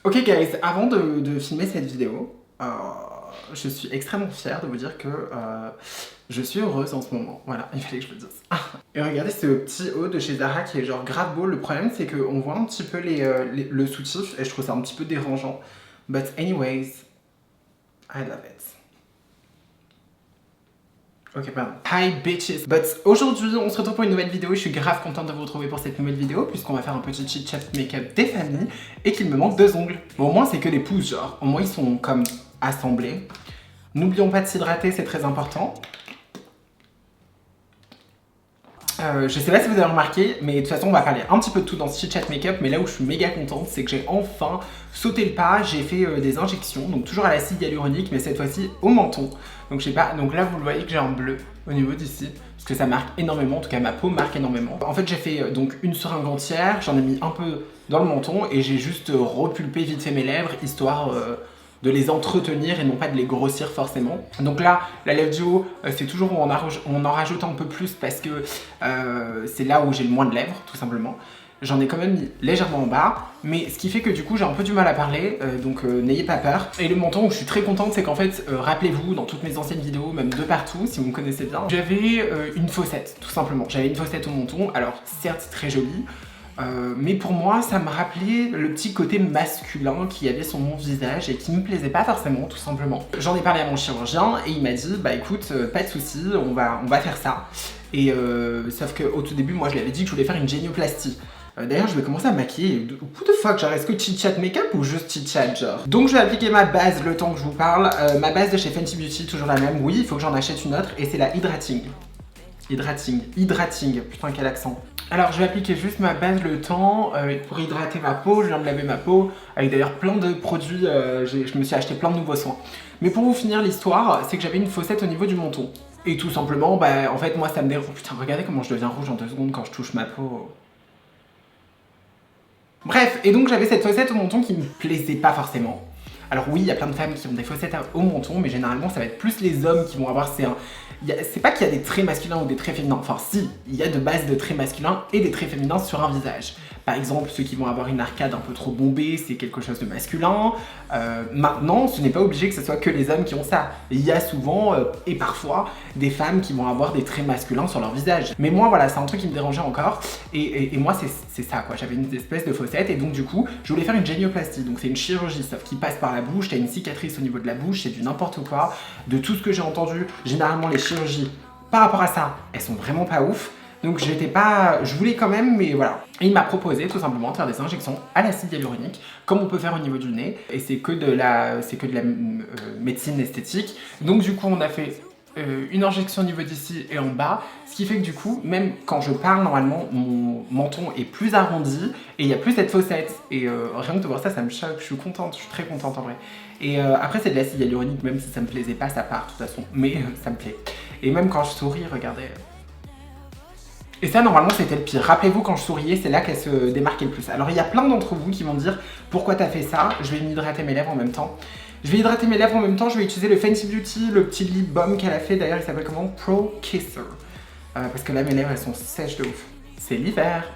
Ok guys, avant de filmer cette vidéo, je suis extrêmement fière de vous dire que je suis heureuse en ce moment. Voilà, il fallait que je le dise. Et regardez ce petit haut de chez Zara qui est genre grave beau. Le problème c'est qu'on voit un petit peu le soutif et je trouve ça un petit peu dérangeant. But anyways, I love it. Ok, pardon. Hi bitches. But aujourd'hui, on se retrouve pour une nouvelle vidéo et je suis grave contente de vous retrouver pour cette nouvelle vidéo puisqu'on va faire un petit chit chat make-up des familles et qu'il me manque 2 ongles. Bon, au moins, c'est que des pouces, genre. Au moins, ils sont comme assemblés. N'oublions pas de s'hydrater, c'est très important. Je sais pas si vous avez remarqué, mais de toute façon on va parler un petit peu de tout dans ce chit chat make-up, mais là où je suis méga contente, c'est que j'ai enfin sauté le pas, j'ai fait des injections, donc toujours à l'acide hyaluronique, mais cette fois-ci au menton. Donc je sais pas, donc là vous le voyez que j'ai un bleu au niveau d'ici, parce que ça marque énormément, en tout cas ma peau marque énormément. En fait j'ai fait donc une seringue entière, j'en ai mis un peu dans le menton et j'ai juste repulpé vite fait mes lèvres, histoire de les entretenir et non pas de les grossir forcément. Donc là, la lèvre du haut, c'est toujours où on en rajoute un peu plus parce que c'est là où j'ai le moins de lèvres, tout simplement. J'en ai quand même mis légèrement en bas, mais ce qui fait que du coup j'ai un peu du mal à parler, donc n'ayez pas peur. Et le menton où je suis très contente, c'est qu'en fait, rappelez-vous, dans toutes mes anciennes vidéos, même de partout, si vous me connaissez bien, j'avais une fossette, tout simplement. J'avais une fossette au menton, alors certes très jolie, mais pour moi, ça me rappelait le petit côté masculin qu'il y avait sur mon visage et qui me plaisait pas forcément, tout simplement. J'en ai parlé à mon chirurgien et il m'a dit, bah écoute, pas de soucis, on va faire ça. Et sauf qu'au tout début, moi je lui avais dit que je voulais faire une génioplastie. D'ailleurs, je vais commencer à me maquiller. What the fuck, genre, est-ce que chit-chat make-up ou juste chit-chat, genre? Donc, je vais appliquer ma base le temps que je vous parle. Ma base de chez Fenty Beauty, toujours la même. Oui, il faut que j'en achète une autre et c'est la Hydrating. Hydrating, putain, quel accent. Alors, je vais appliquer juste ma base le temps pour hydrater ma peau. Je viens de laver ma peau avec d'ailleurs plein de produits. Je me suis acheté plein de nouveaux soins. Mais pour vous finir l'histoire, c'est que j'avais une fossette au niveau du menton. Et tout simplement, bah en fait, moi ça me dérange. Putain, regardez comment je deviens rouge en 2 secondes quand je touche ma peau. Bref, et donc j'avais cette fossette au menton qui me plaisait pas forcément. Alors oui, il y a plein de femmes qui ont des fossettes au menton, mais généralement ça va être plus les hommes qui vont avoir c'est pas qu'il y a des traits masculins ou des traits féminins, enfin si, il y a de base de traits masculins et des traits féminins sur un visage. Par exemple, ceux qui vont avoir une arcade un peu trop bombée, c'est quelque chose de masculin. Maintenant, ce n'est pas obligé que ce soit que les hommes qui ont ça. Il y a souvent, et parfois, des femmes qui vont avoir des traits masculins sur leur visage. Mais moi, voilà, c'est un truc qui me dérangeait encore. Et moi, c'est ça, quoi. J'avais une espèce de fossette, et donc du coup, je voulais faire une génioplastie. Donc c'est une chirurgie, sauf qui passe par la bouche, t'as une cicatrice au niveau de la bouche, c'est du n'importe quoi. De tout ce que j'ai entendu, généralement les chirurgies, par rapport à ça, elles sont vraiment pas ouf. Donc je voulais quand même, mais voilà. Et il m'a proposé tout simplement de faire des injections à l'acide hyaluronique, comme on peut faire au niveau du nez. Et c'est que de la médecine esthétique. Donc du coup, on a fait une injection au niveau d'ici et en bas, ce qui fait que du coup, même quand je parle, normalement, mon menton est plus arrondi et il y a plus cette fossette. Et rien que de voir ça, ça me choque. Je suis contente, je suis très contente en vrai. Et après, c'est de l'acide hyaluronique, même si ça me plaisait pas, ça part de toute façon. Mais ça me plaît. Et même quand je souris, regardez. Et ça, normalement, c'était le pire. Rappelez-vous, quand je souriais, c'est là qu'elle se démarquait le plus. Alors, il y a plein d'entre vous qui vont dire « Pourquoi t'as fait ça ?» Je vais m'hydrater mes lèvres en même temps. Je vais hydrater mes lèvres en même temps, je vais utiliser le Fenty Beauty, le petit lip balm qu'elle a fait. D'ailleurs, il s'appelle comment? Pro Kisser. Parce que là, mes lèvres, elles sont sèches de ouf. C'est l'hiver.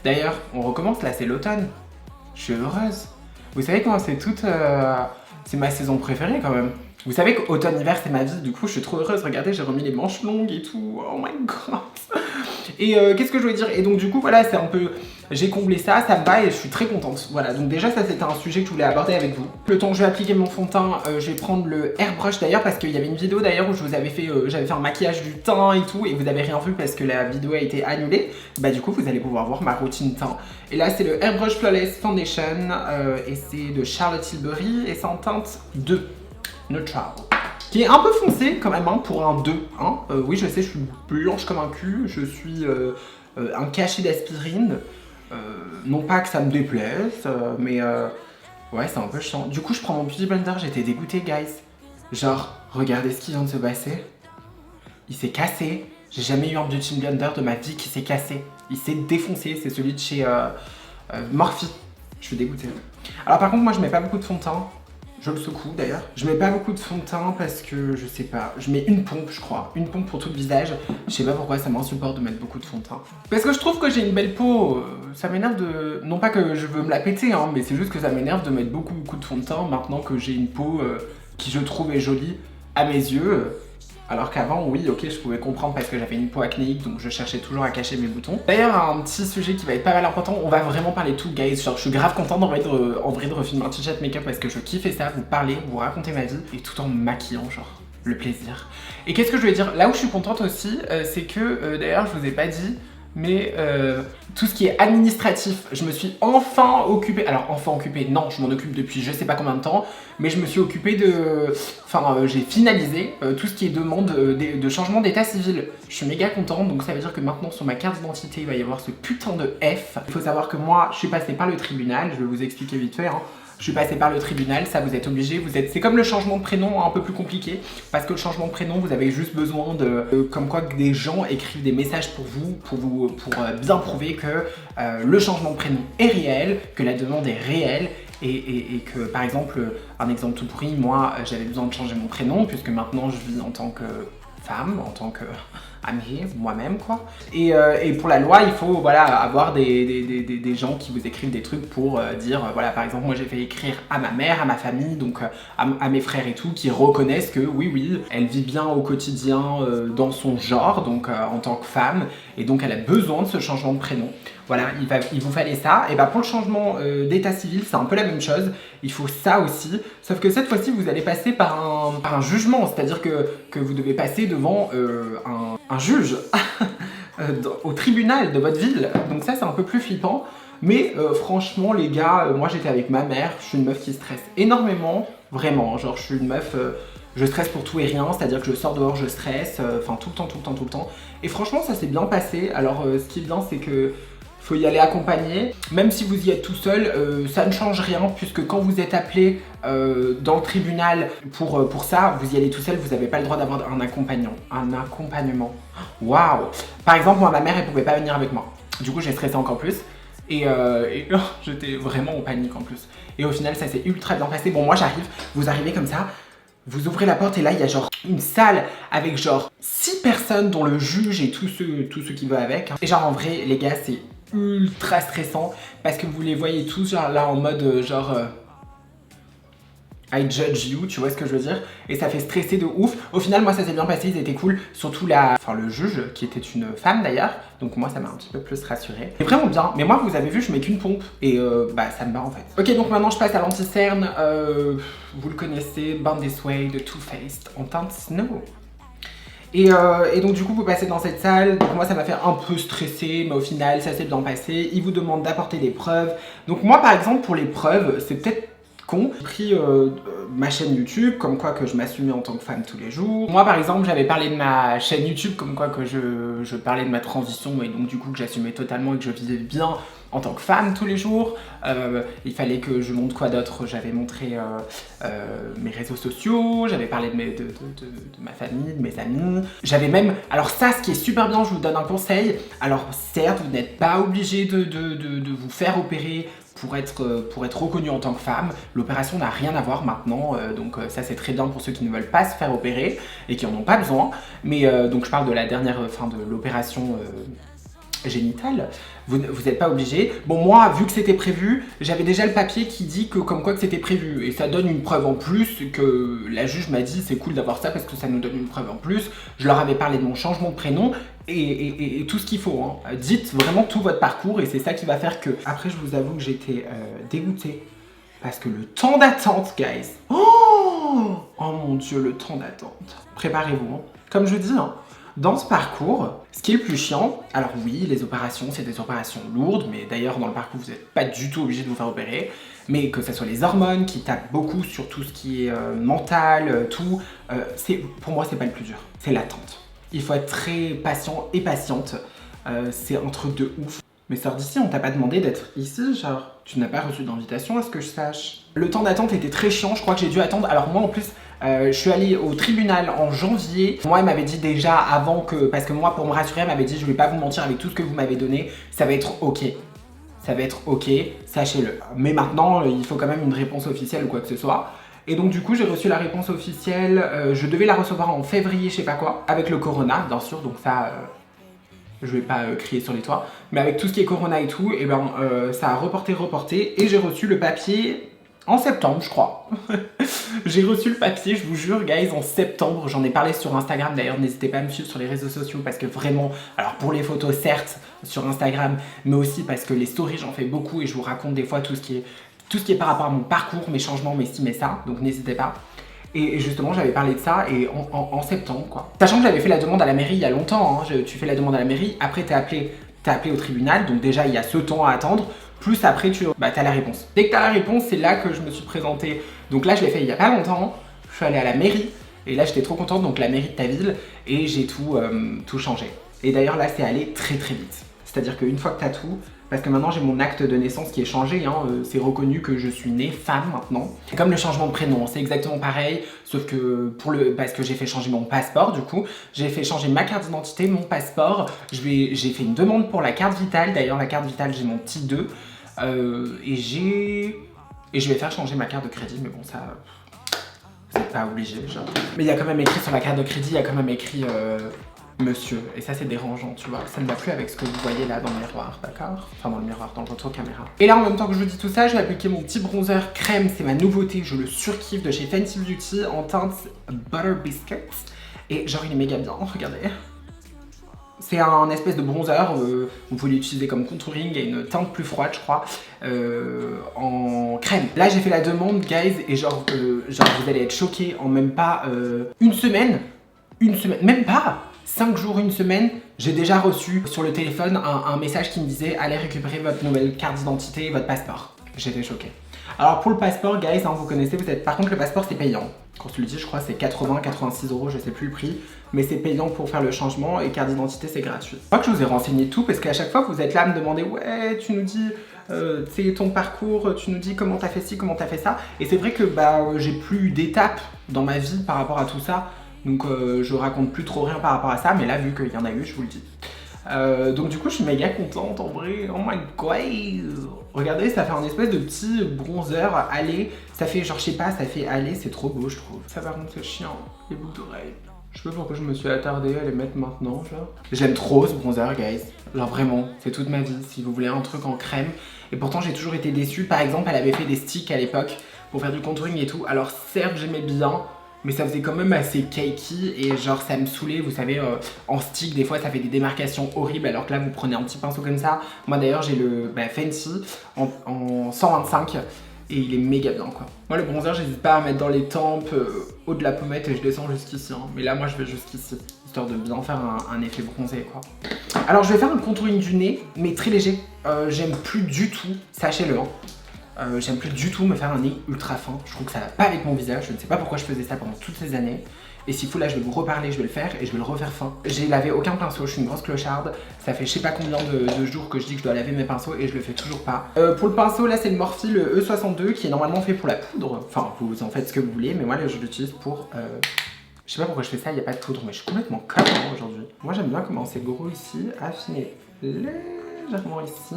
D'ailleurs, on recommence, là, c'est l'automne. Je suis heureuse. Vous savez comment c'est toute... C'est ma saison préférée, quand même. Vous savez qu'automne-hiver, c'est ma vie. Du coup, je suis trop heureuse. Regardez, j'ai remis les manches longues et tout. Oh my god. Et qu'est-ce que je voulais dire? Et donc du coup voilà, c'est un peu, j'ai comblé ça, ça me va et je suis très contente. Voilà, donc déjà ça c'était un sujet que je voulais aborder avec vous. Le temps que je vais appliquer mon fond de teint, je vais prendre le airbrush d'ailleurs parce qu'il y avait une vidéo d'ailleurs où je vous avais fait, j'avais fait un maquillage du teint et tout et vous avez rien vu parce que la vidéo a été annulée. Bah du coup vous allez pouvoir voir ma routine teint. Et là c'est le Airbrush Flawless Foundation et c'est de Charlotte Tilbury et c'est en teinte 2 Neutral. Qui est un peu foncé quand même hein, pour un 2. Hein. Oui, je sais, je suis blanche comme un cul, je suis un cachet d'aspirine. Non pas que ça me déplaise, mais ouais, c'est un peu chiant. Du coup, je prends mon Beauty Blender, j'étais dégoûtée, guys. Genre, regardez ce qui vient de se passer. Il s'est cassé. J'ai jamais eu un Beauty Blender de ma vie qui s'est cassé. Il s'est défoncé, c'est celui de chez Morphe. Je suis dégoûtée. Alors par contre, moi, je mets pas beaucoup de fond de teint. Je le secoue d'ailleurs. Je mets pas beaucoup de fond de teint parce que je sais pas. Je mets une pompe, je crois. Une pompe pour tout le visage. Je sais pas pourquoi ça m'insupporte de mettre beaucoup de fond de teint. Parce que je trouve que j'ai une belle peau. Ça m'énerve de. Non pas que je veux me la péter, hein, mais c'est juste que ça m'énerve de mettre beaucoup de fond de teint maintenant que j'ai une peau qui je trouve est jolie à mes yeux. Alors qu'avant, oui, ok, je pouvais comprendre parce que j'avais une peau acnéique, donc je cherchais toujours à cacher mes boutons. D'ailleurs, un petit sujet qui va être pas mal important, on va vraiment parler tout, guys. Genre, je suis grave contente en vrai de refilmer un t-shirt make-up parce que je kiffais ça, vous parler, vous raconter ma vie, et tout en me maquillant, genre, le plaisir. Et qu'est-ce que je voulais dire? Là où je suis contente aussi, c'est que, d'ailleurs, je vous ai pas dit, mais tout ce qui est administratif, je me suis enfin occupée, alors enfin occupée, non, je m'en occupe depuis je sais pas combien de temps, mais je me suis occupée de, j'ai finalisé tout ce qui est demande de changement d'état civil. Je suis méga contente, donc ça veut dire que maintenant sur ma carte d'identité, il va y avoir ce putain de F. Il faut savoir que moi, je suis passée par le tribunal, je vais vous expliquer vite fait, hein. Je suis passée par le tribunal, ça vous êtes obligé, c'est comme le changement de prénom un peu plus compliqué, parce que le changement de prénom, vous avez juste besoin de, comme quoi que des gens écrivent des messages pour bien prouver que le changement de prénom est réel, que la demande est réelle, et que par exemple, un exemple tout pourri, moi j'avais besoin de changer mon prénom, puisque maintenant je vis en tant que femme, en tant que amie, moi-même quoi. Et pour la loi, il faut voilà, avoir des gens qui vous écrivent des trucs pour dire, voilà, par exemple, moi j'ai fait écrire à ma mère, à ma famille, donc à mes frères et tout, qui reconnaissent que oui, elle vit bien au quotidien dans son genre, donc en tant que femme, et donc elle a besoin de ce changement de prénom. Voilà, il vous fallait ça. Et bah pour le changement d'état civil, c'est un peu la même chose. Il faut ça aussi. Sauf que cette fois-ci, vous allez passer par un jugement. C'est-à-dire que vous devez passer devant un juge au tribunal de votre ville. Donc ça, c'est un peu plus flippant. Mais franchement, les gars, moi j'étais avec ma mère. Je suis une meuf qui stresse énormément. Vraiment, genre je suis une meuf... je stresse pour tout et rien, c'est-à-dire que je sors dehors, je stresse. Enfin, tout le temps. Et franchement, ça s'est bien passé. Alors, ce qui est bien, c'est que... faut y aller accompagné. Même si vous y êtes tout seul, ça ne change rien puisque quand vous êtes appelé dans le tribunal pour ça, vous y allez tout seul, vous n'avez pas le droit d'avoir un accompagnant. Un accompagnement. Waouh! Par exemple, moi, ma mère, elle pouvait pas venir avec moi. Du coup, j'ai stressé encore plus. Et j'étais vraiment en panique en plus. Et au final, ça s'est ultra bien passé. Bon, moi, j'arrive, vous arrivez comme ça. Vous ouvrez la porte et là, il y a genre une salle avec genre 6 personnes dont le juge et tous ceux qui vont avec. Et genre en vrai, les gars, c'est ultra stressant parce que vous les voyez tous genre là en mode I judge you, tu vois ce que je veux dire? Et ça fait stresser de ouf. Au final, moi, ça s'est bien passé, ils étaient cool. Surtout le juge, qui était une femme d'ailleurs. Donc moi, ça m'a un petit peu plus rassurée. C'est vraiment bien. Mais moi, vous avez vu, je mets qu'une pompe. Et bah, ça me bat en fait. Ok, donc maintenant, je passe à l'anti-cerne. Vous le connaissez, Born This Way de Too Faced en teinte Snow. Et donc du coup vous passez dans cette salle, donc moi ça m'a fait un peu stresser, mais au final ça s'est bien passé. Ils vous demandent d'apporter des preuves. Donc moi par exemple pour les preuves, c'est peut-être con. J'ai pris ma chaîne YouTube, comme quoi que je m'assumais en tant que femme tous les jours. Moi par exemple j'avais parlé de ma chaîne YouTube, comme quoi que je parlais de ma transition et donc du coup que j'assumais totalement et que je vivais bien en tant que femme tous les jours. Il fallait que je montre quoi d'autre. J'avais montré mes réseaux sociaux, j'avais parlé de ma famille, de mes amis. J'avais même... Alors ça, ce qui est super bien, je vous donne un conseil. Alors certes, vous n'êtes pas obligé de vous faire opérer pour être reconnu en tant que femme. L'opération n'a rien à voir maintenant, donc ça c'est très bien pour ceux qui ne veulent pas se faire opérer et qui en ont pas besoin. Mais donc je parle de la dernière fin de l'opération génitale. Vous n'êtes pas obligé. Bon moi, vu que c'était prévu, j'avais déjà le papier qui dit que comme quoi que c'était prévu. Et ça donne une preuve en plus que la juge m'a dit c'est cool d'avoir ça parce que ça nous donne une preuve en plus. Je leur avais parlé de mon changement de prénom et tout ce qu'il faut. Hein. Dites vraiment tout votre parcours et c'est ça qui va faire que... Après je vous avoue que j'étais dégoûtée parce que le temps d'attente, guys. Oh mon dieu, le temps d'attente. Préparez-vous. Hein. Comme je dis, hein. Dans ce parcours, ce qui est le plus chiant, alors oui, les opérations, c'est des opérations lourdes, mais d'ailleurs dans le parcours, vous n'êtes pas du tout obligé de vous faire opérer, mais que ce soit les hormones qui tapent beaucoup sur tout ce qui est mental, tout, pour moi, c'est pas le plus dur, c'est l'attente. Il faut être très patient et patiente, c'est un truc de ouf. Mais sors d'ici, on t'a pas demandé d'être ici, genre, tu n'as pas reçu d'invitation à ce que je sache. Le temps d'attente était très chiant, je crois que j'ai dû attendre, alors moi en plus, je suis allée au tribunal en janvier. Moi, elle m'avait dit déjà avant que... Parce que moi, pour me rassurer, elle m'avait dit je vais pas vous mentir avec tout ce que vous m'avez donné. Ça va être ok. Ça va être ok, sachez-le. Mais maintenant, il faut quand même une réponse officielle ou quoi que ce soit. Et donc du coup j'ai reçu la réponse officielle, je devais la recevoir en février je sais pas quoi, avec le corona bien sûr, donc ça je vais pas crier sur les toits, mais avec tout ce qui est corona et tout, et ben ça a reporté et j'ai reçu le papier en septembre je crois. J'ai reçu le papier, je vous jure guys, en septembre, j'en ai parlé sur Instagram d'ailleurs, n'hésitez pas à me suivre sur les réseaux sociaux parce que vraiment, alors pour les photos certes sur Instagram, mais aussi parce que les stories j'en fais beaucoup et je vous raconte des fois tout ce qui est par rapport à mon parcours, mes changements, mes ci, mes ça, donc n'hésitez pas. Et justement j'avais parlé de ça et en septembre quoi. Sachant que j'avais fait la demande à la mairie il y a longtemps, hein, tu fais la demande à la mairie, après t'es appelé au tribunal, donc déjà il y a ce temps à attendre, plus après t'as la réponse. Dès que t'as la réponse, c'est là que je me suis présentée. Donc là je l'ai fait il y a pas longtemps, je suis allée à la mairie et là j'étais trop contente, donc la mairie de ta ville, et j'ai tout changé. Et d'ailleurs là c'est allé très très vite. C'est-à-dire qu'une fois que t'as tout, parce que maintenant j'ai mon acte de naissance qui est changé, hein, c'est reconnu que je suis née femme maintenant. C'est comme le changement de prénom, c'est exactement pareil, sauf que parce que j'ai fait changer mon passeport du coup, j'ai fait changer ma carte d'identité, mon passeport, j'ai fait une demande pour la carte vitale, d'ailleurs la carte vitale j'ai mon petit 2, et je vais faire changer ma carte de crédit, mais bon ça, c'est pas obligé genre. Mais il y a quand même écrit sur la carte de crédit, il y a quand même écrit monsieur, et ça c'est dérangeant, tu vois, ça ne va plus avec ce que vous voyez là dans le miroir, d'accord? Enfin dans le miroir, dans votre caméra. Et là en même temps que je vous dis tout ça, je vais appliquer mon petit bronzer crème, c'est ma nouveauté, je le surkiffe, de chez Fenty Beauty en teinte Butter Biscuits, et genre il est méga bien, regardez. C'est un espèce de bronzer, vous pouvez l'utiliser comme contouring, il y a une teinte plus froide je crois, en crème. Là j'ai fait la demande guys, et genre vous allez être choqués, en même pas une semaine, même pas 5 jours, une semaine, j'ai déjà reçu sur le téléphone un message qui me disait allez récupérer votre nouvelle carte d'identité et votre passeport. J'étais choquée. Alors pour le passeport, guys, hein, vous connaissez, par contre le passeport c'est payant. Quand tu le dis, je crois c'est 80-86 €, je sais plus le prix, mais c'est payant pour faire le changement et carte d'identité c'est gratuit. Je crois que je vous ai renseigné tout parce qu'à chaque fois vous êtes là à me demander ouais tu nous dis c'est ton parcours, tu nous dis comment t'as fait ci, comment t'as fait ça, et c'est vrai que j'ai plus d'étapes dans ma vie par rapport à tout ça. Donc je raconte plus trop rien par rapport à ça, mais là vu qu'il y en a eu, je vous le dis. Donc du coup je suis méga contente en vrai, oh my god. Regardez, ça fait un espèce de petit bronzer allé, ça fait genre je sais pas, ça fait allé, c'est trop beau je trouve. Ça par contre c'est chiant, les boucles d'oreilles. Je sais pas pourquoi je me suis attardée à les mettre maintenant genre. J'aime trop ce bronzer guys, genre vraiment, c'est toute ma vie si vous voulez un truc en crème. Et pourtant j'ai toujours été déçue, par exemple elle avait fait des sticks à l'époque pour faire du contouring et tout. Alors certes j'aimais bien, mais ça faisait quand même assez cakey et genre ça me saoulait, vous savez, en stick des fois ça fait des démarcations horribles alors que là vous prenez un petit pinceau comme ça. Moi d'ailleurs j'ai le Fenty en 125 et il est méga bien quoi. Moi le bronzer j'hésite pas à mettre dans les tempes, haut de la pommette, et je descends jusqu'ici, hein. Mais là moi je vais jusqu'ici, histoire de bien faire un effet bronzé quoi. Alors je vais faire un contouring du nez, mais très léger, j'aime plus du tout, sachez-le hein. J'aime plus du tout me faire un nez ultra fin, je trouve que ça va pas avec mon visage, je ne sais pas pourquoi je faisais ça pendant toutes ces années. Et s'il faut là je vais vous reparler, je vais le faire et je vais le refaire fin. J'ai lavé aucun pinceau, je suis une grosse clocharde, ça fait je sais pas combien de jours que je dis que je dois laver mes pinceaux et je le fais toujours pas. Pour le pinceau là c'est le Morphe le E62 qui est normalement fait pour la poudre, enfin vous en faites ce que vous voulez, mais moi je l'utilise pour... Je sais pas pourquoi je fais ça, il n'y a pas de poudre, mais je suis complètement conne aujourd'hui. Moi j'aime bien commencer gros ici, affiner légèrement ici.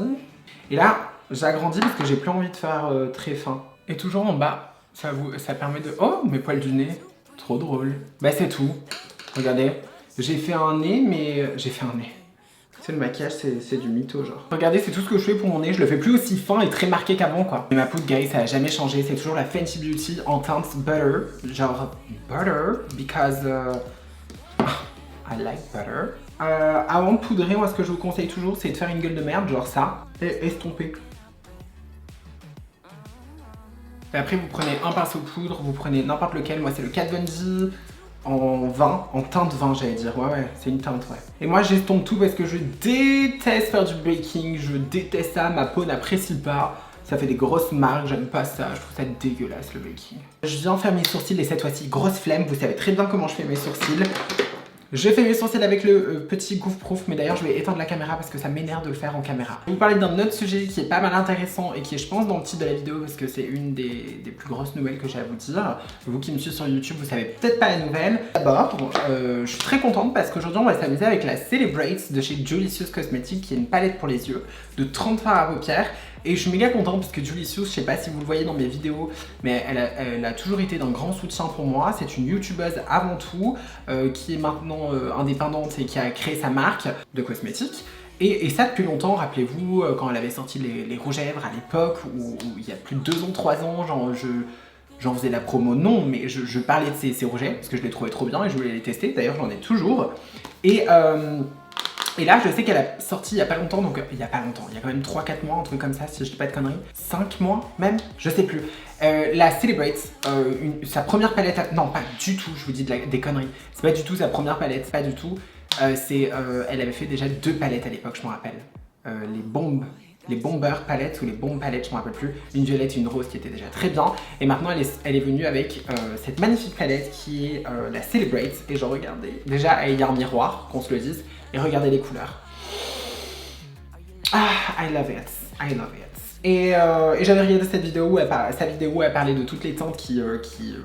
Et là, j'agrandis parce que j'ai plus envie de faire très fin. Et toujours en bas, ça permet de... Oh, mes poils du nez, trop drôle. Bah c'est tout, regardez. J'ai fait un nez, mais... J'ai fait un nez. C'est le maquillage, c'est du mytho genre. Regardez, c'est tout ce que je fais pour mon nez, je le fais plus aussi fin et très marqué qu'avant quoi. Et ma poudre guys, ça a jamais changé, c'est toujours la Fenty Beauty en teinte Butter. Genre, butter, because I like butter. Avant de poudrer, moi ce que je vous conseille toujours, c'est de faire une gueule de merde, genre ça, et estomper. Et après vous prenez un pinceau poudre, vous prenez n'importe lequel, moi c'est le Kat Von D en vin, en teinte vin j'allais dire, ouais c'est une teinte ouais. Et moi j'estompe tout parce que je déteste faire du baking, je déteste ça, ma peau n'apprécie pas. Ça fait des grosses marques, j'aime pas ça, je trouve ça dégueulasse le baking. Je viens faire mes sourcils et cette fois-ci grosse flemme, vous savez très bien comment je fais mes sourcils. Je fais mes sourcils avec le petit Goof Proof, mais d'ailleurs je vais éteindre la caméra parce que ça m'énerve de le faire en caméra. Je vais vous parler d'un autre sujet qui est pas mal intéressant et qui est je pense dans le titre de la vidéo parce que c'est une des plus grosses nouvelles que j'ai à vous dire. Vous qui me suivez sur YouTube, vous savez peut-être pas la nouvelle. D'abord, je suis très contente parce qu'aujourd'hui on va s'amuser avec la Celebrate de chez Jolicious Cosmetics qui est une palette pour les yeux de 30 fards à paupières. Et je suis méga contente parce que Julie Sue, je sais pas si vous le voyez dans mes vidéos, mais elle a toujours été d'un grand soutien pour moi. C'est une youtubeuse avant tout, qui est maintenant indépendante et qui a créé sa marque de cosmétiques. Et ça depuis longtemps, rappelez-vous, quand elle avait sorti les rouges à lèvres à l'époque, où il y a plus de 2 ans, 3 ans, genre j'en faisais la promo, non, mais je parlais de ces rouges à lèvres parce que je les trouvais trop bien et je voulais les tester. D'ailleurs, j'en ai toujours. Et là, je sais qu'elle a sorti il y a pas longtemps, donc il y a pas longtemps, il y a quand même 3-4 mois, un truc comme ça, si je dis pas de conneries. 5 mois même, je sais plus. La Celebrate, sa première palette, non pas du tout, je vous dis des conneries. C'est pas du tout sa première palette, pas du tout. Elle avait fait déjà 2 palettes à l'époque, je me rappelle. Les bomber palettes ou les bombes palettes, je me rappelle plus. Une violette et une rose qui étaient déjà très bien. Et maintenant, elle est venue avec cette magnifique palette qui est la Celebrate. Et j'en regardais. Déjà, il y a un miroir, qu'on se le dise. Et regardez les couleurs. Ah, I love it. I love it. Et j'avais regardé cette vidéo où elle parlait de toutes les teintes qui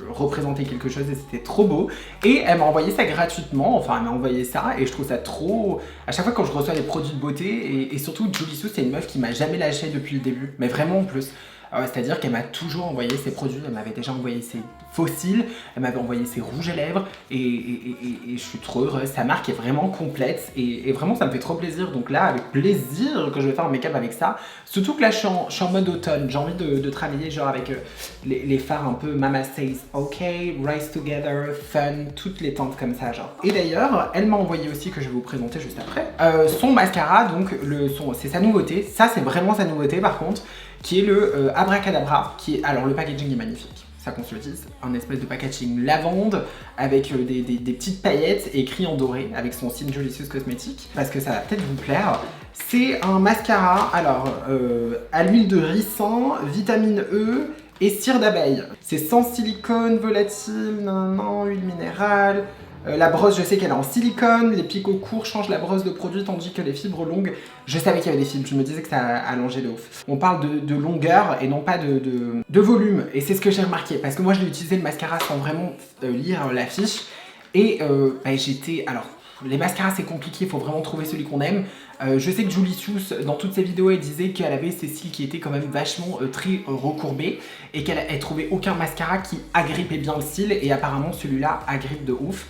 représentaient quelque chose et c'était trop beau. Et elle m'a envoyé ça gratuitement, enfin elle m'a envoyé ça et je trouve ça trop... À chaque fois quand je reçois des produits de beauté, et surtout Julie Sue, c'est une meuf qui m'a jamais lâché depuis le début, mais vraiment en plus. C'est-à-dire qu'elle m'a toujours envoyé ses produits, elle m'avait déjà envoyé ses fossiles, elle m'avait envoyé ses rouges à lèvres et je suis trop heureuse. Sa marque est vraiment complète et vraiment ça me fait trop plaisir. Donc là, avec plaisir que je vais faire un make-up avec ça. Surtout que là, je suis en mode automne. J'ai envie de travailler genre avec les fards un peu Mama Says OK, Rise Together, Fun, toutes les teintes comme ça genre. Et d'ailleurs, elle m'a envoyé aussi, que je vais vous présenter juste après, son mascara, donc c'est sa nouveauté. Ça, c'est vraiment sa nouveauté par contre, qui est le Abracadabra, alors le packaging est magnifique, ça qu'on se le dise, un espèce de packaging lavande avec des petites paillettes écrit en doré avec son signe Julie Sue Cosmétiques, parce que ça va peut-être vous plaire. C'est un mascara, alors à l'huile de ricin, vitamine E et cire d'abeille. C'est sans silicone volatile, non, huile minérale. La brosse, je sais qu'elle est en silicone, les picots courts changent la brosse de produit, tandis que les fibres longues, je savais qu'il y avait des fibres, je me disais que ça allongeait de ouf. On parle de longueur et non pas de volume, et c'est ce que j'ai remarqué, parce que moi je l'ai utilisé le mascara sans vraiment lire la fiche, et alors, les mascaras c'est compliqué, il faut vraiment trouver celui qu'on aime. Je sais que Julie Sue, dans toutes ses vidéos, elle disait qu'elle avait ses cils qui étaient quand même vachement très recourbés et qu'elle trouvait aucun mascara qui agrippait bien le cil, et apparemment celui-là agrippe de ouf.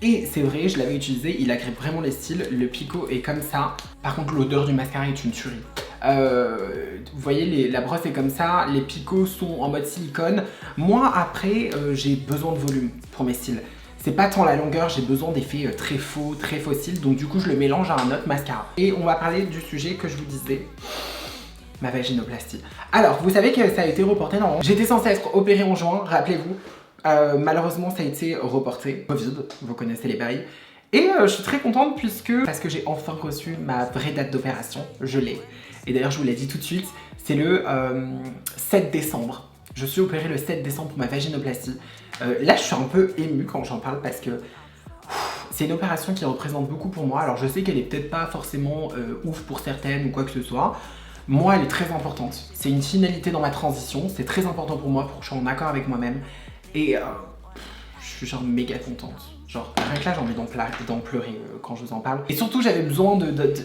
Et c'est vrai, je l'avais utilisé, il agrippe vraiment les cils, le picot est comme ça. Par contre, l'odeur du mascara est une tuerie. Vous voyez, la brosse est comme ça, les picots sont en mode silicone. Moi, après, j'ai besoin de volume pour mes cils. C'est pas tant la longueur, j'ai besoin d'effets très faux, très fossiles, donc du coup je le mélange à un autre mascara. Et on va parler du sujet que je vous disais, ma vaginoplastie. Alors, vous savez que ça a été reporté normalement. J'étais censée être opérée en juin, rappelez-vous. Malheureusement, ça a été reporté. Covid, vous connaissez les bails. Et je suis très contente parce que j'ai enfin reçu ma vraie date d'opération. Je l'ai. Et d'ailleurs, je vous l'ai dit tout de suite, c'est le 7 décembre. Je suis opérée le 7 décembre pour ma vaginoplastie. Là, je suis un peu émue quand j'en parle parce que c'est une opération qui représente beaucoup pour moi. Alors, je sais qu'elle est peut-être pas forcément ouf pour certaines ou quoi que ce soit. Moi, elle est très importante. C'est une finalité dans ma transition. C'est très important pour moi pour que je sois en accord avec moi-même. Et je suis genre méga contente. Genre, rien que là, j'ai envie d'en pleurer quand je vous en parle. Et surtout, j'avais besoin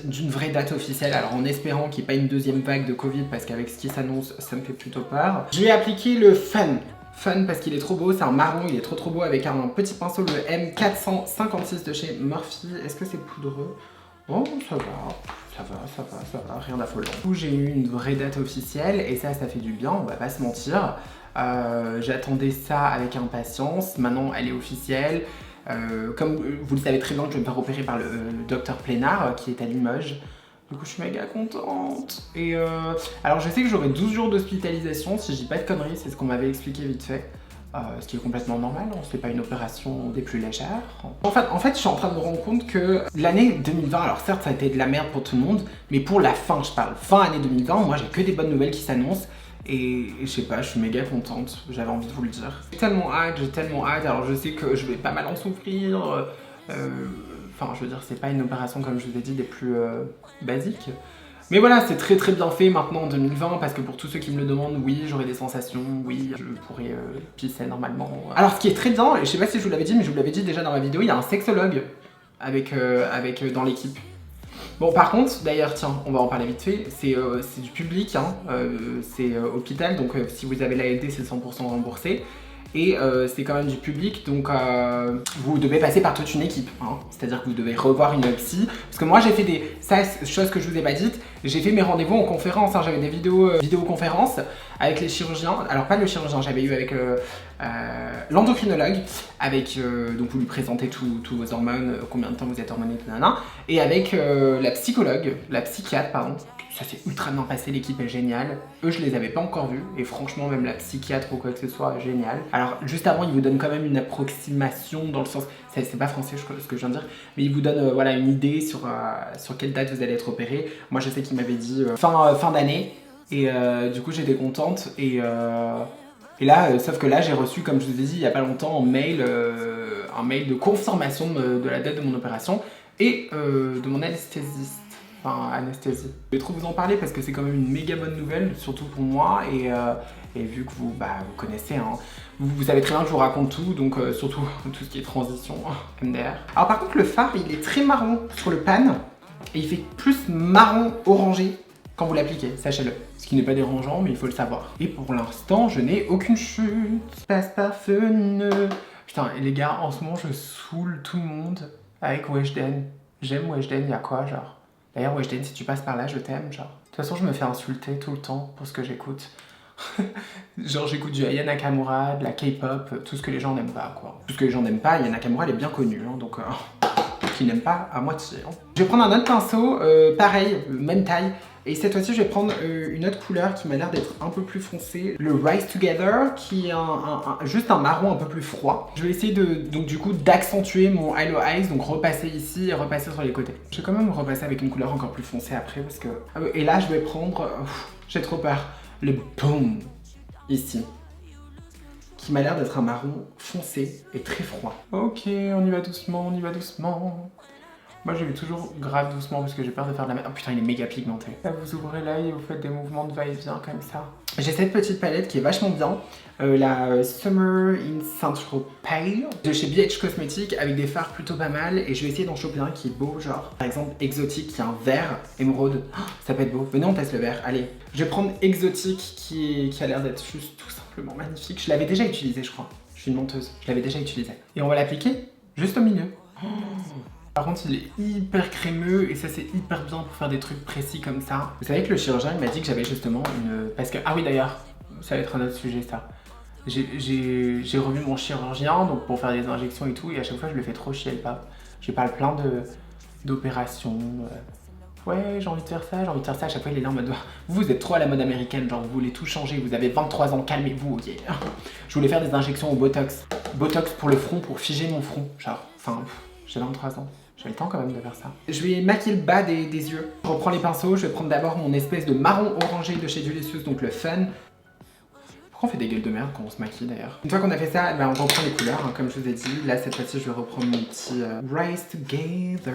d'une vraie date officielle. Alors, en espérant qu'il n'y ait pas une deuxième vague de Covid, parce qu'avec ce qui s'annonce, ça me fait plutôt peur. Je vais appliquer le Fun. Fun parce qu'il est trop beau, c'est un marron, il est trop beau avec un petit pinceau, le M456 de chez Morphe. Est-ce que c'est poudreux? Oh, ça va, rien d'affolant. Du coup, j'ai eu une vraie date officielle et ça fait du bien, on va pas se mentir. J'attendais ça avec impatience, maintenant elle est officielle. Comme vous le savez très bien, je vais me faire opérer par le docteur Plénard qui est à Limoges. Du coup, je suis méga contente. Et alors, je sais que j'aurai 12 jours d'hospitalisation, si je dis pas de conneries, c'est ce qu'on m'avait expliqué vite fait. Ce qui est complètement normal, on se fait pas une opération des plus légères. En fait, je suis en train de me rendre compte que l'année 2020, alors certes, ça a été de la merde pour tout le monde, mais pour la fin, je parle, fin année 2020, moi j'ai que des bonnes nouvelles qui s'annoncent. Et je sais pas, je suis méga contente, j'avais envie de vous le dire. J'ai tellement hâte, alors je sais que je vais pas mal en souffrir. Enfin, je veux dire, c'est pas une opération, comme je vous ai dit, des plus basiques. Mais voilà, c'est très bien fait maintenant en 2020, parce que pour tous ceux qui me le demandent, oui, j'aurai des sensations, oui, je pourrai pisser normalement. Alors, ce qui est très bien, et je sais pas si je vous l'avais dit, mais je vous l'avais dit déjà dans ma vidéo, il y a un sexologue avec dans l'équipe. Bon, par contre, d'ailleurs, tiens, on va en parler vite fait, c'est du public, hein, c'est hôpital, donc si vous avez l'ALD, c'est 100% remboursé. Et c'est quand même du public, donc vous devez passer par toute une équipe, hein. C'est-à-dire que vous devez revoir une psy. Parce que moi j'ai fait chose que je vous ai pas dite, j'ai fait mes rendez-vous en conférence, hein. J'avais des vidéoconférences avec les chirurgiens, alors pas le chirurgien, j'avais eu avec l'endocrinologue, avec, donc vous lui présentez tous vos hormones, combien de temps vous êtes hormoné, et avec la psychiatre, pardon. Ça s'est ultra bien passé, l'équipe est géniale. Eux, je les avais pas encore vus, et franchement, même la psychiatre ou quoi que ce soit, génial. Alors, juste avant, ils vous donnent quand même une approximation, dans le sens, c'est pas français ce que je viens de dire, mais ils vous donnent voilà, une idée sur quelle date vous allez être opéré. Moi, je sais qu'ils m'avaient dit fin d'année, et du coup, j'étais contente, et là, sauf que là, j'ai reçu, comme je vous ai dit il y a pas longtemps, un mail de confirmation de la date de mon opération, et de mon anesthésiste. Enfin, anesthésie. Je vais trop vous en parler parce que c'est quand même une méga bonne nouvelle, surtout pour moi, et vu que vous connaissez, hein, vous savez très bien que je vous raconte tout, donc surtout tout ce qui est transition, MDR. Alors par contre, le phare, il est très marron sur le pan, et il fait plus marron orangé quand vous l'appliquez, sachez-le. Ce qui n'est pas dérangeant, mais il faut le savoir. Et pour l'instant, je n'ai aucune chute. Passe parfumeux. Putain, et les gars, en ce moment, je saoule tout le monde avec Weshden. J'aime Weshden, il y a quoi, genre? D'ailleurs, Weshden, si tu passes par là, je t'aime, genre. De toute façon, je me fais insulter tout le temps pour ce que j'écoute. Genre, j'écoute du Aya Nakamura, de la K-pop, tout ce que les gens n'aiment pas, quoi. Tout ce que les gens n'aiment pas, Aya Nakamura, elle est bien connue, hein, donc... qui n'aiment pas à moitié. Hein. Je vais prendre un autre pinceau, pareil, même taille. Et cette fois-ci, je vais prendre une autre couleur qui m'a l'air d'être un peu plus foncée. Le Rise Together, qui est juste un marron un peu plus froid. Je vais essayer donc du coup d'accentuer mon Halo Eyes, donc repasser ici et repasser sur les côtés. Je vais quand même repasser avec une couleur encore plus foncée après parce que... et là, je vais prendre... j'ai trop peur. Le Boom, ici. Qui m'a l'air d'être un marron foncé et très froid. Ok, on y va doucement, on y va doucement. Moi je vais toujours grave doucement parce que j'ai peur de faire de la merde. Oh putain, il est méga pigmenté. Là vous ouvrez l'œil et vous faites des mouvements de va-et-vient comme ça. J'ai cette petite palette qui est vachement bien. La Summer in Central Pale de chez BH Cosmetics avec des fards plutôt pas mal. Et je vais essayer d'en choper un qui est beau, genre par exemple Exotique qui est un vert émeraude. Oh, ça peut être beau. Venez on teste le vert, allez. Je vais prendre Exotique qui a l'air d'être juste tout simplement magnifique. Je l'avais déjà utilisé je crois. Je suis une menteuse, je l'avais déjà utilisé. Et on va l'appliquer juste au milieu. Oh. Par contre, il est hyper crémeux et ça c'est hyper bien pour faire des trucs précis comme ça. Vous savez que le chirurgien il m'a dit que j'avais justement une... Parce que... Ah oui d'ailleurs, ça va être un autre sujet ça. J'ai revu mon chirurgien donc pour faire des injections et tout et à chaque fois je le fais trop chier le pape. J'ai pas plein d'opérations. Ouais, j'ai envie de faire ça, j'ai envie de faire ça. À chaque fois il est là en mode... Vous êtes trop à la mode américaine, genre vous voulez tout changer, vous avez 23 ans, calmez-vous, ok. Je voulais faire des injections au Botox. Botox pour le front, pour figer mon front, genre. Enfin, j'ai 23 ans. J'ai le temps quand même de faire ça. Je vais maquiller le bas des yeux. Je reprends les pinceaux, je vais prendre d'abord mon espèce de marron orangé de chez Dulicious, donc le Fun. Pourquoi on fait des gueules de merde quand on se maquille d'ailleurs? Une fois qu'on a fait ça, ben, on reprend les couleurs, hein, comme je vous ai dit. Là, cette fois-ci, je vais reprendre mon petit Rise Together.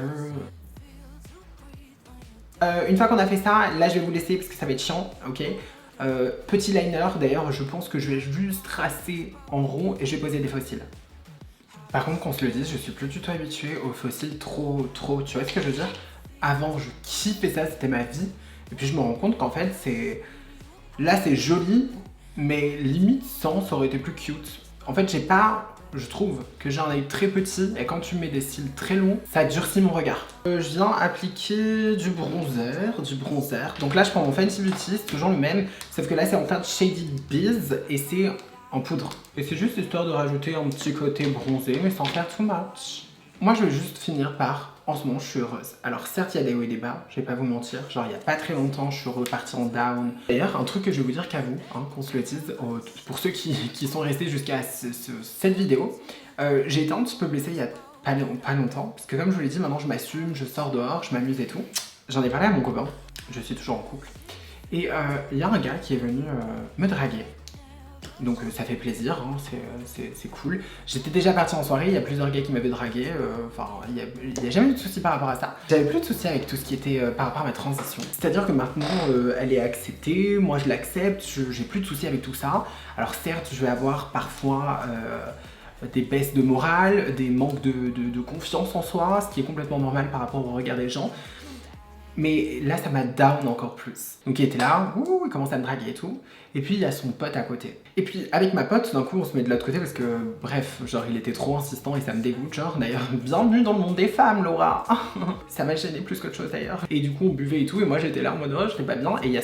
Une fois qu'on a fait ça, là, je vais vous laisser parce que ça va être chiant, ok? Petit liner, d'ailleurs, je pense que je vais juste tracer en rond et je vais poser des fossiles. Par contre, qu'on se le dise, je suis plus du tout habituée aux fossiles trop, tu vois ce que je veux dire? Avant, je kiffais ça, c'était ma vie. Et puis je me rends compte qu'en fait, là, c'est joli, mais limite sans, ça aurait été plus cute. En fait, je trouve que j'ai un œil très petit et quand tu mets des cils très longs, ça durcit mon regard. Je viens appliquer du bronzer. Donc là, je prends mon Fenty Beauty, c'est toujours le même, sauf que là, c'est en teinte Shady Biz et c'est en poudre. Et c'est juste histoire de rajouter un petit côté bronzé, mais sans faire too much. Moi, je vais juste finir par, en ce moment, je suis heureuse. Alors certes, il y a des hauts et des bas, je vais pas vous mentir. Genre, il y a pas très longtemps, je suis repartie en down. D'ailleurs, un truc que je vais vous dire qu'à vous, hein, qu'on se le dise, pour ceux qui sont restés jusqu'à cette vidéo, j'ai été un petit peu blessée il y a pas longtemps, parce que comme je vous l'ai dit, maintenant je m'assume, je sors dehors, je m'amuse et tout. J'en ai parlé à mon copain, je suis toujours en couple. Et il y a un gars qui est venu me draguer. Donc ça fait plaisir, hein, c'est cool. J'étais déjà partie en soirée, il y a plusieurs gars qui m'avaient dragué, enfin il n'y a jamais eu de soucis par rapport à ça. J'avais plus de soucis avec tout ce qui était par rapport à ma transition. C'est-à-dire que maintenant elle est acceptée, moi je l'accepte, j'ai plus de soucis avec tout ça. Alors certes je vais avoir parfois des baisses de morale, des manques de confiance en soi, ce qui est complètement normal par rapport au regard des gens. Mais là, ça m'a down encore plus. Donc il était là, ouh, il commence à me draguer et tout. Et puis il y a son pote à côté. Et puis avec ma pote, d'un coup, on se met de l'autre côté parce que, bref, genre il était trop insistant et ça me dégoûte. Genre d'ailleurs, bienvenue dans le monde des femmes, Laura. Ça m'a gêné plus qu'autre chose d'ailleurs. Et du coup, on buvait et tout. Et moi, j'étais là en mode, oh, je n'étais pas bien. Et il y a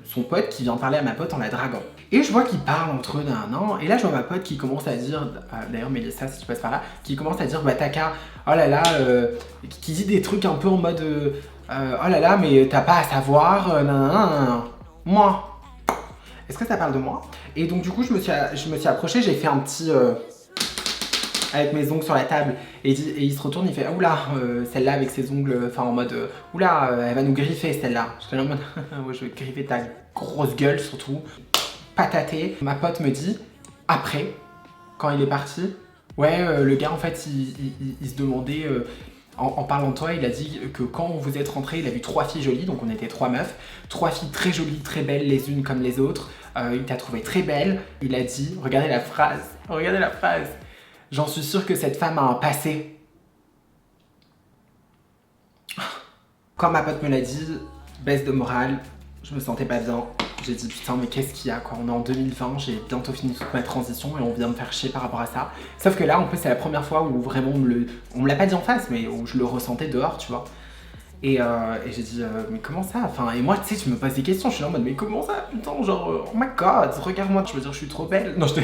son pote qui vient parler à ma pote en la draguant. Et je vois qu'ils parlent entre eux d'un an. Et là, je vois ma pote qui commence à dire, d'ailleurs, Mélissa, si tu passes par là, qui commence à dire, bah Taka, oh là là, qui dit des trucs un peu en mode. Oh là là, mais t'as pas à savoir, moi. Est-ce que ça parle de moi? Et donc du coup, je me suis approchée, j'ai fait un petit... avec mes ongles sur la table, et il se retourne, il fait « Oula, celle-là avec ses ongles, enfin en mode Oula, elle va nous griffer celle-là. » J'étais là en mode « Ouais, je vais griffer ta grosse gueule surtout. » Pataté. Ma pote me dit, après, quand il est parti, ouais, le gars en fait, il se demandait... En parlant de toi, il a dit que quand vous êtes rentrés, il a vu 3 filles jolies, donc on était 3 meufs, 3 filles très jolies, très belles les unes comme les autres. Il t'a trouvé très belle. Il a dit, regardez la phrase, j'en suis sûre que cette femme a un passé. Quand ma pote me l'a dit, baisse de morale, je me sentais pas bien. J'ai dit putain mais qu'est-ce qu'il y a quoi, on est en 2020, j'ai bientôt fini toute ma transition et on vient me faire chier par rapport à ça. Sauf que là en plus c'est la première fois où vraiment on me l'a pas dit en face mais où je le ressentais dehors tu vois. Et j'ai dit mais comment ça, enfin et moi tu sais je me pose des questions, je suis là en mode mais comment ça putain genre oh my god regarde-moi, je veux dire je suis trop belle. Non je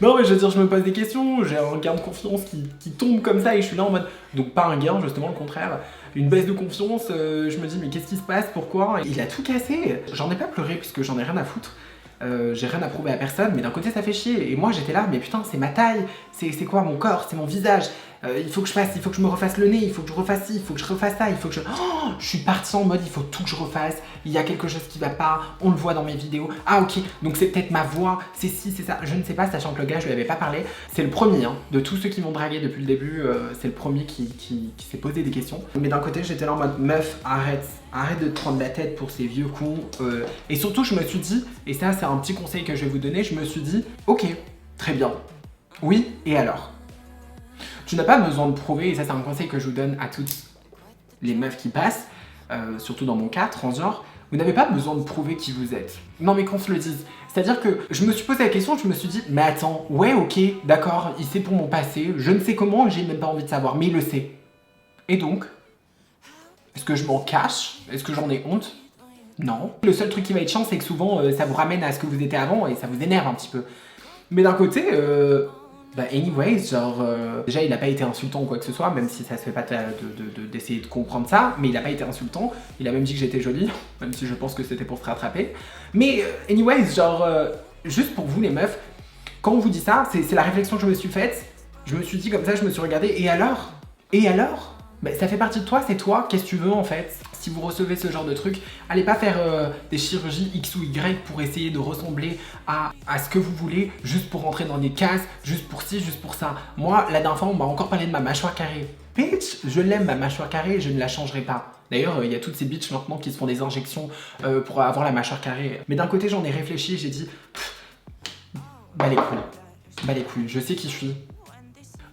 Non mais je veux dire je me pose des questions, j'ai un gain de confiance qui tombe comme ça et je suis là en mode, donc pas un gain justement le contraire, une baisse de confiance, je me dis mais qu'est-ce qui se passe, pourquoi? Il a tout cassé, j'en ai pas pleuré puisque j'en ai rien à foutre, j'ai rien à prouver à personne mais d'un côté ça fait chier et moi j'étais là mais putain c'est ma taille, c'est quoi mon corps, c'est mon visage, il faut que je me refasse le nez, il faut que je refasse ci, il faut que je refasse ça, il faut que je... Oh, je suis partie en mode il faut tout que je refasse, il y a quelque chose qui va pas, on le voit dans mes vidéos, ah ok, donc c'est peut-être ma voix, c'est ci, c'est ça, je ne sais pas, sachant que le gars je lui avais pas parlé, c'est le premier, hein, de tous ceux qui m'ont dragué depuis le début, c'est le premier qui s'est posé des questions. Mais d'un côté j'étais là en mode meuf, arrête de te prendre la tête pour ces vieux cons, et surtout je me suis dit, et ça c'est un petit conseil que je vais vous donner, je me suis dit, ok, très bien, oui, et alors? Tu n'as pas besoin de prouver, et ça c'est un conseil que je vous donne à toutes les meufs qui passent, surtout dans mon cas, transgenre, vous n'avez pas besoin de prouver qui vous êtes. Non mais qu'on se le dise. C'est-à-dire que je me suis posé la question, je me suis dit, mais attends, ouais ok, d'accord, il sait pour mon passé, je ne sais comment, j'ai même pas envie de savoir, mais il le sait. Et donc, est-ce que je m'en cache? Est-ce que j'en ai honte? Non. Le seul truc qui va être chiant, c'est que souvent, ça vous ramène à ce que vous étiez avant et ça vous énerve un petit peu. Mais d'un côté, bah anyways, genre, déjà il a pas été insultant ou quoi que ce soit, même si ça se fait pas d'essayer de comprendre ça, mais il a pas été insultant, il a même dit que j'étais jolie, même si je pense que c'était pour se rattraper. Mais anyways, genre, juste pour vous les meufs, quand on vous dit ça, c'est la réflexion que je me suis faite, je me suis dit comme ça, je me suis regardée, et alors? Et alors? Bah, ça fait partie de toi, c'est toi, qu'est-ce que tu veux en fait? Si vous recevez ce genre de truc, allez pas faire des chirurgies X ou Y pour essayer de ressembler à ce que vous voulez, juste pour rentrer dans des cases, juste pour ci, juste pour ça. Moi, la dernière fois, on m'a encore parlé de ma mâchoire carrée. Bitch, je l'aime ma mâchoire carrée et je ne la changerai pas. D'ailleurs, il y a toutes ces bitches maintenant qui se font des injections pour avoir la mâchoire carrée. Mais d'un côté, j'en ai réfléchi et j'ai dit, bah les couilles, je sais qui je suis.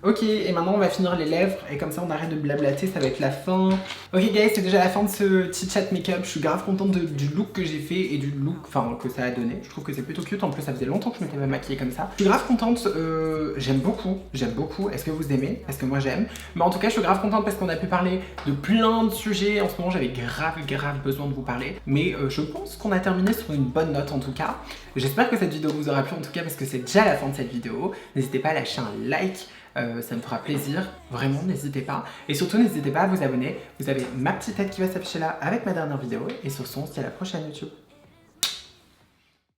Ok, et maintenant on va finir les lèvres, et comme ça on arrête de blablater, ça va être la fin. Ok guys, c'est déjà la fin de ce petit chat make-up, je suis grave contente du look que j'ai fait et du look que ça a donné. Je trouve que c'est plutôt cute, en plus ça faisait longtemps que je m'étais pas maquillée comme ça. Je suis grave contente, j'aime beaucoup, est-ce que vous aimez? Parce que moi j'aime. Mais en tout cas je suis grave contente parce qu'on a pu parler de plein de sujets, en ce moment j'avais grave besoin de vous parler. Mais je pense qu'on a terminé sur une bonne note en tout cas. J'espère que cette vidéo vous aura plu en tout cas parce que c'est déjà la fin de cette vidéo. N'hésitez pas à lâcher un like. Ça me fera plaisir, vraiment n'hésitez pas. Et surtout n'hésitez pas à vous abonner, vous avez ma petite tête qui va s'afficher là avec ma dernière vidéo. Et sur ce, on se dit à la prochaine YouTube.